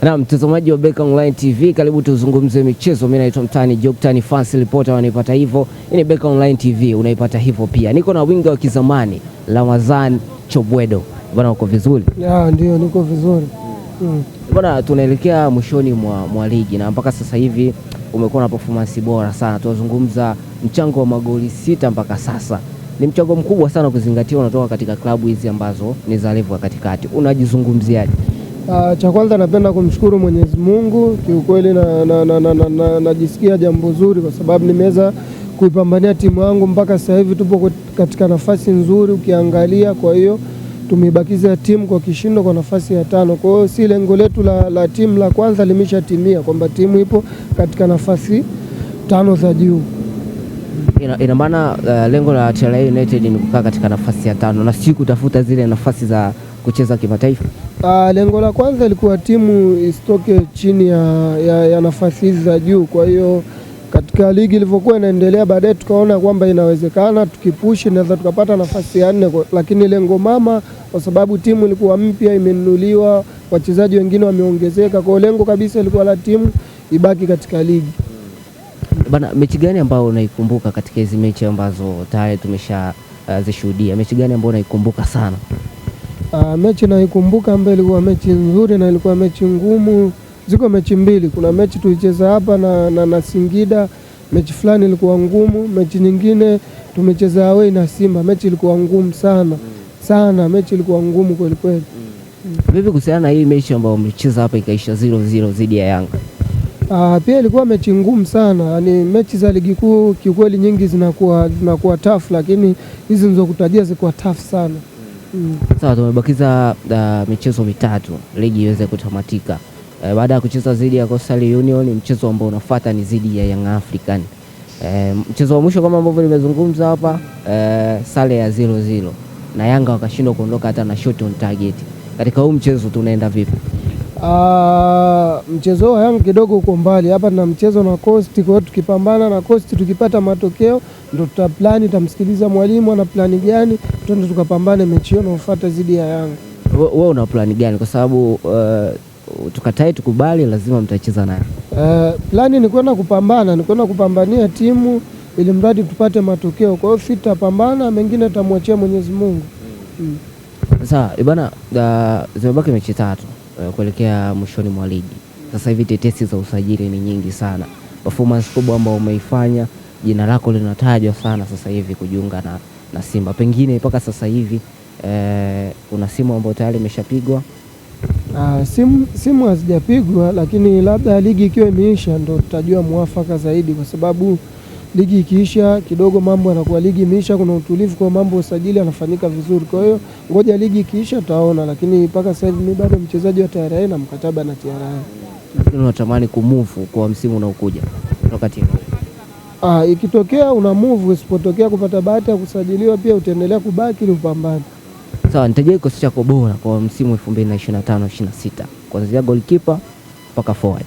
Na mtazamaji wa Beka Online TV, karibu tuzungumze michezo. Mimi naitwa Mtani Joktani Fancy Reporter, wanaipata hivyo. Hii ni Beka Online TV, unaipata hivyo pia. Niko na winga wa kizamani Ramadhani Chobwedo. Bwana, uko vizuri? Ya, ndio niko vizuri. Bwana, tunaelekea mwishoni mwa ligi na mpaka sasa hivi umekuwa na performance bora sana. Tunazungumza mchango wa magoli 6 mpaka sasa. Ni mchango mkubwa sana ukizingatia unatoka katika klabu hizi ambazo ni za level katikati. Unajizungumziaje? Cha kwanza napenda kumshukuru Mwenyezi Mungu. Kiukweli najisikia jambo zuri kwa sababu nimeweza kuipambania timu yangu mpaka sasa hivi tupo katika nafasi nzuri ukiangalia. Kwa hiyo tumebakiza timu kwa kishindo kwa nafasi ya 5. Kwa hiyo si lengo letu la timu la kwanza limeshatimia kwamba timu ipo katika nafasi 5 za juu. Ina maana lengo la TRA United ni kukaa katika nafasi ya 5 na si kutafuta zile nafasi za kucheza kimataifa. Lengo la kwanza ilikuwa timu isitoke chini ya nafasi hizi za juu. Kwa hiyo katika ligi ilivyokuwa inaendelea, baadaye tukaona kwamba inawezekana tukipushi naweza tukapata nafasi ya 4, lakini lengo mama, kwa sababu timu ilikuwa mpya, imenunuliwa, wachezaji wengine wameongezeka, kwa lengo kabisa ilikuwa la timu ibaki katika ligi. Bana, mechi gani ambayo unaikumbuka katika hizi mechi ambazo tayari tumesha zishuhudia? Mechi gani ambayo unaikumbuka sana? Mechi naikumbuka ambayo ilikuwa mechi nzuri na ilikuwa mechi ngumu. Ziko mechi mbili. Kuna mechi tulicheza hapa na Singida, mechi fulani ilikuwa ngumu. Mechi nyingine tumecheza away na Simba, mechi ilikuwa ngumu sana, mechi ilikuwa ngumu kweli kweli. Vipi kuhusiana na hii mechi ambayo mlicheza hapa ikaisha 0-0 dhidi ya Yanga? Pia ilikuwa mechi ngumu sana. Yaani mechi za ligi kuu kiukweli nyingi zinakuwa tough, lakini hizi nilizokutajia zilikuwa tough sana. Sawa, tumebakiza michezo mitatu ligi iweze kutamatika. Baada ya kucheza dhidi ya Coastal Union, mchezo ambao unafuata ni dhidi ya Young African. Mchezo wa mwisho kama ambavyo nimezungumza hapa, sare ya 0-0 na Yanga wakashindwa kuondoka hata na shot on target. Katika huu mchezo tunaenda vipi? Mchezo wa Yanga kidogo uko mbali. Hapa na mchezo na Coast, kwa hiyo tukipambana na Coast tukipata matokeo ndio tutaplani, tamsikiliza mwalimu ana plani gani, twende tukapambane mechi hiyo inayofuata dhidi ya Yanga. Wewe una plani gani? Kwa sababu tukatai tukubali lazima mtacheza naye. Plani ni kwenda kupambana, ni kwenda kupambania timu ili mradi tupate matokeo. Kwa hiyo tutapambana, mengine tutamwachia Mwenyezi Mungu. Sawa, bwana, zimebaki mechi 3 kuelekea mwishoni mwa ligi. Sasa hivi tetesi za usajili ni nyingi sana. Performance kubwa ambayo umeifanya, jina lako linatajwa sana sasa hivi kujiunga na Simba. Pengine mpaka sasa hivi kuna simu ambayo tayari imeshapigwa? Simu hazijapigwa, lakini labda ligi ikiwa imeisha ndo tutajua mwafaka zaidi, kwa sababu ligi ikiisha kidogo mambo yanakuwa, ligi imeisha kuna utulivu, kwa mambo usajili yanafanyika vizuri. Kwa hiyo ngoja ligi ikiisha taona, lakini mpaka sasa hivi mimi bado mchezaji wa TRA na mkataba na TRA. Lakini unatamani kumove kwa msimu unaokuja kutoka timu? Ikitokea una move, isipotokea kupata bahati ya kusajiliwa pia utaendelea kubaki ili upambane. Sawa, nitajie kikosi chako bora kwa msimu 2025-26 kuanzia goalkeeper mpaka forward.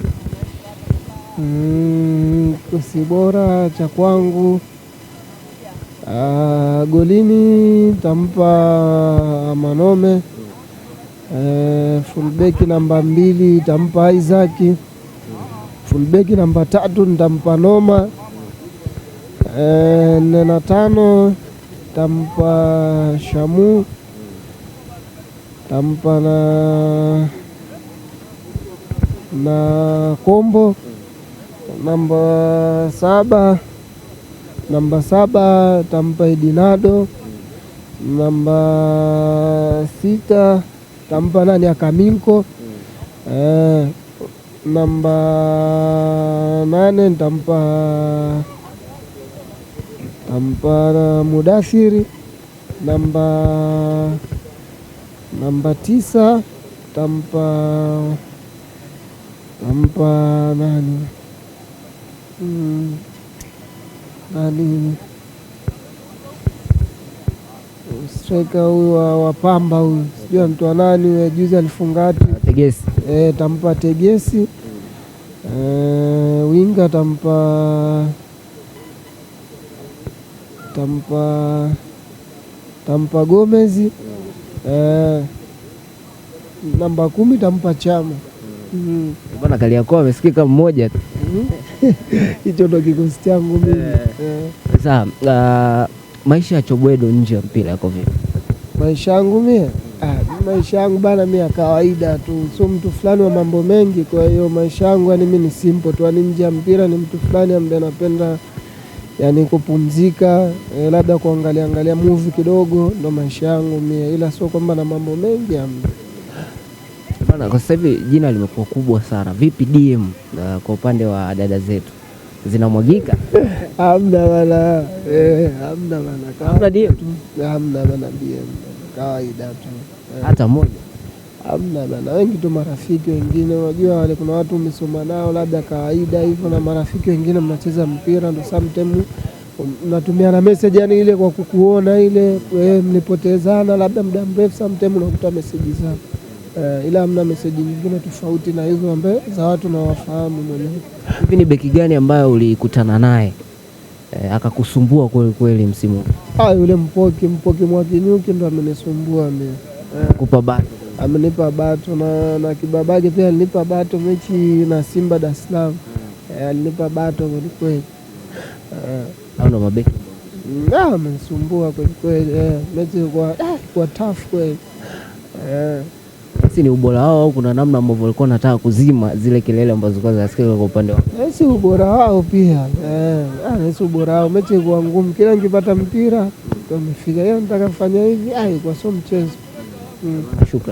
Kikosi bora cha kwangu, golini tampa Manome, fullback namba 2 tampa Isaac, fullback namba 3 nitampa Noma, 4 na 5 tampa Shamu, tampa na Kombo. Namba 7 tampa Edinado. Namba 6 tampa nani Akaminko. Namba 8 tampa Mudasiri. Namba 9 tampa nani striker huyu wa Pamba huyu, sijui mtu nani, juzi alifungati Tegesi. Tampa Tegesi. Winga tampa Gomez. Namba 10 tampa Chama. Bwana Kariakoo amesikika mmoja tu. Hicho ndo kikosi changu mimi. Sasa maisha ya Chobwedo nje ya mpira yako vipi? Maisha yangu mimi, maisha yangu bana, mimi ya kawaida tu, sio mtu fulani wa mambo mengi. Kwa hiyo maisha yangu yani mimi ni simple tu, yani nje ya mpira ni mtu fulani ambaye napenda yani kupumzika, labda kuangalia movie kidogo, ndo maisha yangu mimi, ila sio kwamba na mambo mengi hamna. Bana, kwa sasa hivi jina limekuwa kubwa sana. Vipi DM kwa upande wa dada zetu zinamwagika? Hamna bana, hamna bana. Hamna DM? Hamna bana DM. Kawaida tu. Hata moja? Hamna bana. Wengi tu marafiki wengine, unajua wale kuna watu umesoma nao labda kawaida hivyo, na marafiki wengine mnacheza mpira ndo sometimes mnatumia na message yani ile kwa kukuona ile mlipotezana labda muda mrefu, sometimes unakuta message zao. Ila hamna message nyingine tofauti na hizo ambaye za watu na wafahamu mwenyewe. Hivi ni beki gani ambayo ulikutana naye akakusumbua kweli kweli msimu? Yule Mpoki Mwakinyuki ndo amenisumbua mimi. Kupa bato. Amenipa bato na Kibabage pia alinipa bato mechi na Simba Dar es Salaam. Alinipa bato kweli kweli. Au ndo mabeki? Amenisumbua kweli kweli. Mechi kwa tough kweli. Si ni ubora wao au kuna namna ambavyo walikuwa wanataka kuzima zile kelele ambazo kwa zasikia kwa upande wao? Si ubora wao pia. Si ubora wao. Mechi kwa ngumu, kila nikipata mpira tumefika. Yeye nataka kufanya hivi, kwa sio mchezo. Shukrani.